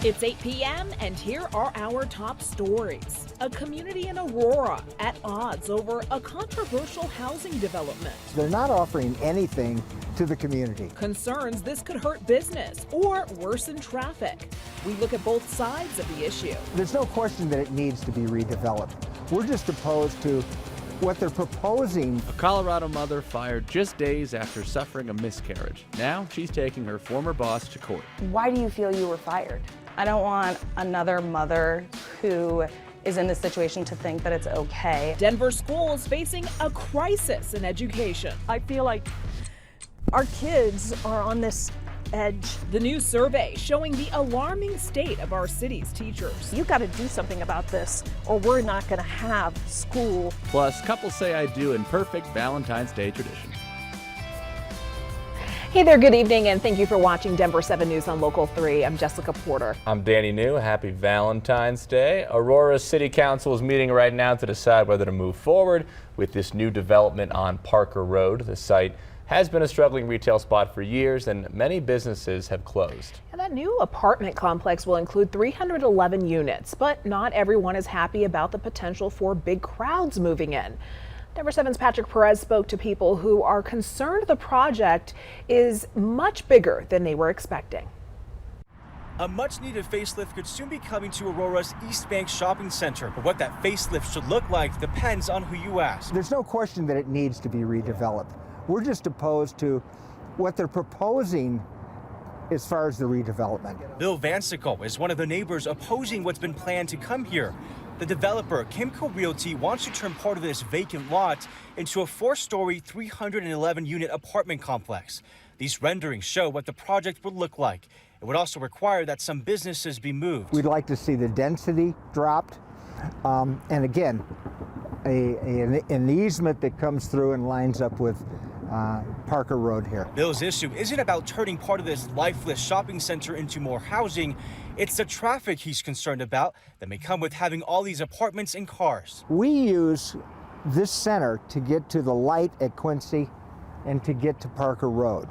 It's 8 p.m. and here are our top stories. A community in Aurora at odds over a controversial housing development. They're not offering anything to the community. Concerns this could hurt business or worsen traffic. We look at both sides of the issue. There's no question that it needs to be redeveloped. We're just opposed to what they're proposing. A Colorado mother fired just days after suffering a miscarriage. Now she's taking her former boss to court. Why do you feel you were fired? I don't want another mother who is in this situation to think that it's okay. Denver schools facing a crisis in education. I feel like our kids are on this edge. The new survey showing the alarming state of our city's teachers. You got to do something about this or we're not going to have school. Plus, couples say I do in perfect Valentine's Day tradition. Hey there, good evening, and thank you for watching Denver 7 News on Local 3. I'm Jessica Porter. I'm Danny New. Happy Valentine's Day. Aurora City Council is meeting right now to decide whether to move forward with this new development on Parker Road. The site has been a struggling retail spot for years, and many businesses have closed. And that new apartment complex will include 311 units, but not everyone is happy about the potential for big crowds moving in. Denver 7's Patrick Perez spoke to people who are concerned the project is much bigger than they were expecting. A much-needed facelift could soon be coming to Aurora's East Bank Shopping Center, but what that facelift should look like depends on who you ask. There's no question that it needs to be redeveloped. We're just opposed to what they're proposing as far as the redevelopment. Bill Vansickle is one of the neighbors opposing what's been planned to come here. The developer, Kimco Realty, wants to turn part of this vacant lot into a 4-story, 311-unit apartment complex. These renderings show what the project would look like. It would also require that some businesses be moved. We'd like to see the density dropped, and again, an easement that comes through and lines up with Parker Road here. Bill's issue isn't about turning part of this lifeless shopping center into more housing. It's the traffic he's concerned about that may come with having all these apartments and cars. We use this center to get to the light at Quincy and to get to Parker Road.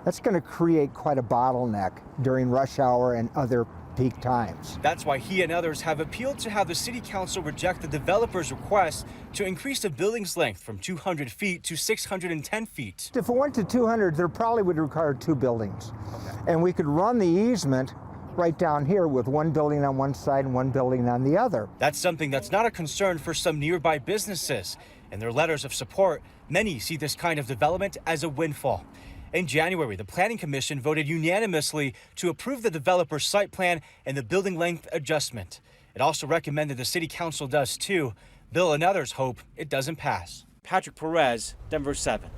That's going to create quite a bottleneck during rush hour and other peak times. That's why he and others have appealed to have the city council reject the developer's request to increase the building's length from 200 feet to 610 feet. If it went to 200, there probably would require 2 buildings. Okay. And we could run the easement right down here with one building on one side and one building on the other. That's something that's not a concern for some nearby businesses. In their letters of support, many see this kind of development as a windfall. In January, the Planning Commission voted unanimously to approve the developer's site plan and the building length adjustment. It also recommended the City Council does too. Bill and others hope it doesn't pass. Patrick Perez, Denver 7.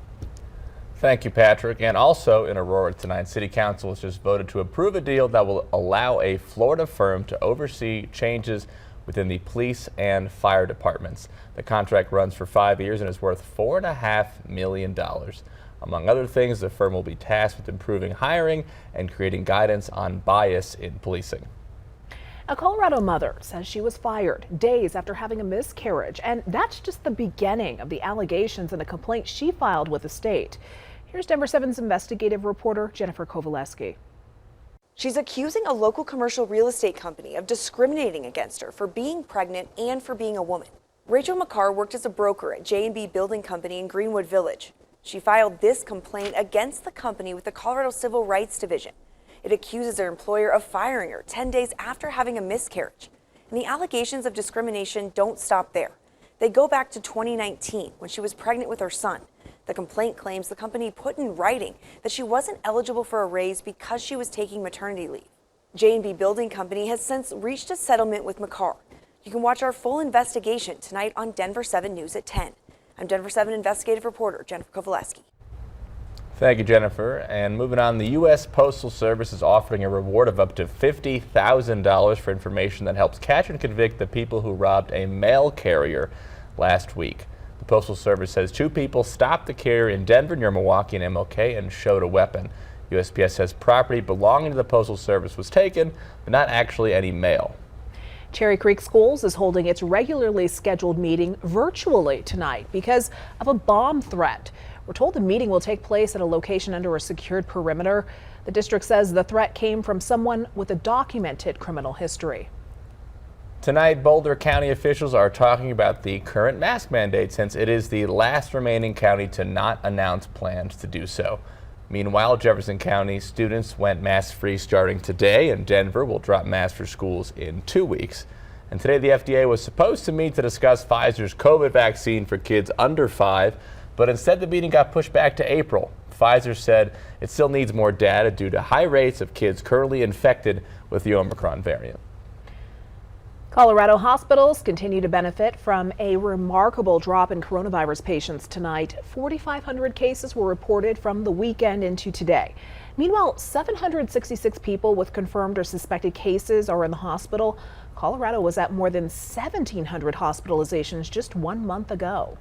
Thank you, Patrick. And also in Aurora tonight, City Council has just voted to approve a deal that will allow a Florida firm to oversee changes within the police and fire departments. The contract runs for 5 years and is worth $4.5 million. Among other things, the firm will be tasked with improving hiring and creating guidance on bias in policing. A Colorado mother says she was fired days after having a miscarriage, and that's just the beginning of the allegations and the complaint she filed with the state. Here's Denver 7's investigative reporter, Jennifer Kovaleski. She's accusing a local commercial real estate company of discriminating against her for being pregnant and for being a woman. Rachel McCarr worked as a broker at J&B Building Company in Greenwood Village. She filed this complaint against the company with the Colorado Civil Rights Division. It accuses her employer of firing her 10 days after having a miscarriage. And the allegations of discrimination don't stop there. They go back to 2019 when she was pregnant with her son. The complaint claims the company put in writing that she wasn't eligible for a raise because she was taking maternity leave. J&B Building Company has since reached a settlement with McCarr. You can watch our full investigation tonight on Denver 7 News at 10. I'm Denver 7 investigative reporter Jennifer Kovaleski. Thank you, Jennifer. And moving on, the U.S. Postal Service is offering a reward of up to $50,000 for information that helps catch and convict the people who robbed a mail carrier last week. The Postal Service says 2 people stopped the carrier in Denver near Milwaukee and MLK and showed a weapon. USPS says property belonging to the Postal Service was taken, but not actually any mail. Cherry Creek Schools is holding its regularly scheduled meeting virtually tonight because of a bomb threat. We're told the meeting will take place at a location under a secured perimeter. The district says the threat came from someone with a documented criminal history. Tonight, Boulder County officials are talking about the current mask mandate since it is the last remaining county to not announce plans to do so. Meanwhile, Jefferson County students went mask-free starting today, and Denver will drop masks for schools in 2 weeks. And today, the FDA was supposed to meet to discuss Pfizer's COVID vaccine for kids under 5, but instead the meeting got pushed back to April. Pfizer said it still needs more data due to high rates of kids currently infected with the Omicron variant. Colorado hospitals continue to benefit from a remarkable drop in coronavirus patients tonight. 4,500 cases were reported from the weekend into today. Meanwhile, 766 people with confirmed or suspected cases are in the hospital. Colorado was at more than 1,700 hospitalizations just 1 month ago.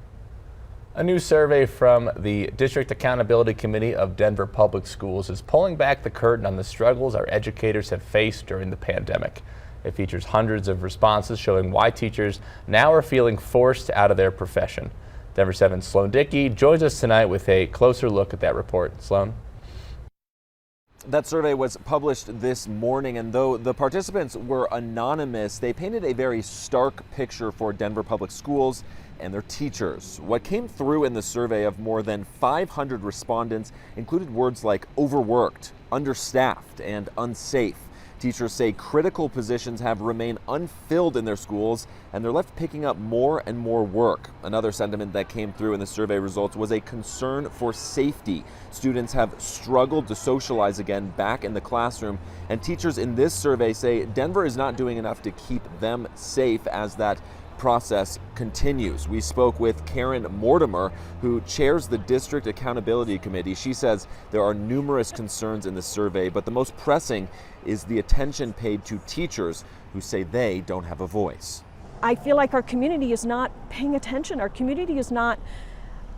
A new survey from the District Accountability Committee of Denver Public Schools is pulling back the curtain on the struggles our educators have faced during the pandemic. It features hundreds of responses showing why teachers now are feeling forced out of their profession. Denver 7's Sloan Dickey joins us tonight with a closer look at that report. Sloan? That survey was published this morning, and though the participants were anonymous, they painted a very stark picture for Denver Public Schools and their teachers. What came through in the survey of more than 500 respondents included words like overworked, understaffed, and unsafe. Teachers say critical positions have remained unfilled in their schools, and they're left picking up more and more work. Another sentiment that came through in the survey results was a concern for safety. Students have struggled to socialize again back in the classroom, and teachers in this survey say Denver is not doing enough to keep them safe as that process continues. We spoke with Karen Mortimer, who chairs the District Accountability Committee. She says there are numerous concerns in the survey, but the most pressing is the attention paid to teachers who say they don't have a voice. I feel like our community is not paying attention. Our community is not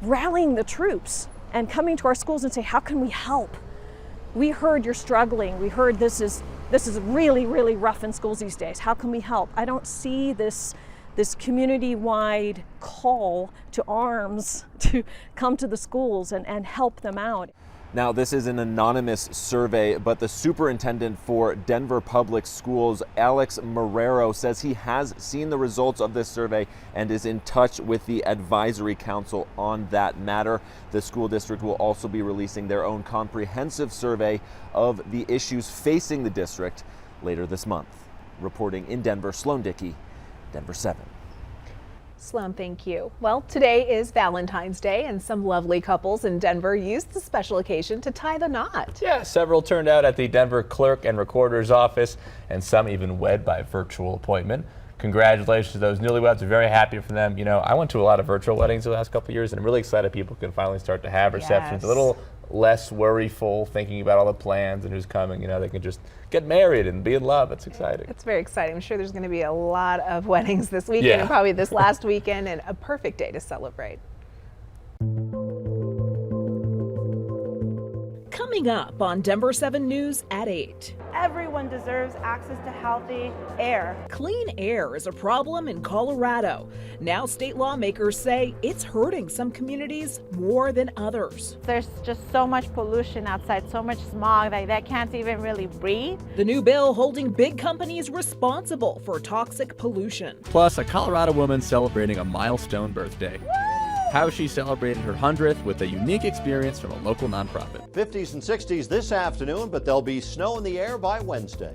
rallying the troops and coming to our schools and say, how can we help? We heard you're struggling. We heard this is really, really rough in schools these days. How can we help? I don't see this community-wide call to arms to come to the schools and help them out. Now, this is an anonymous survey, but the superintendent for Denver Public Schools, Alex Marrero, says he has seen the results of this survey and is in touch with the advisory council on that matter. The school district will also be releasing their own comprehensive survey of the issues facing the district later this month. Reporting in Denver, Sloan Dickey, Denver 7. Sloan, thank you. Well, today is Valentine's Day, and some lovely couples in Denver used the special occasion to tie the knot. Yeah, several turned out at the Denver Clerk and Recorder's office, and some even wed by virtual appointment. Congratulations to those newlyweds. We're very happy for them. You know, I went to a lot of virtual weddings the last couple of years, and I'm really excited people can finally start to have receptions. Yes. A little less worryful, thinking about all the plans and who's coming. You know, they can just get married and be in love. It's exciting. It's very exciting. I'm sure there's going to be a lot of weddings this weekend, Yeah. and probably this last weekend, and a perfect day to celebrate. Coming up on Denver 7 News at 8. Everyone deserves access to healthy air. Clean air is a problem in Colorado. Now state lawmakers say it's hurting some communities more than others. There's just so much pollution outside, so much smog that they can't even really breathe. The new bill holding big companies responsible for toxic pollution. Plus, a Colorado woman celebrating a milestone birthday. How she celebrated her 100th with a unique experience from a local nonprofit. 50s and 60s this afternoon, but there'll be snow in the air by Wednesday.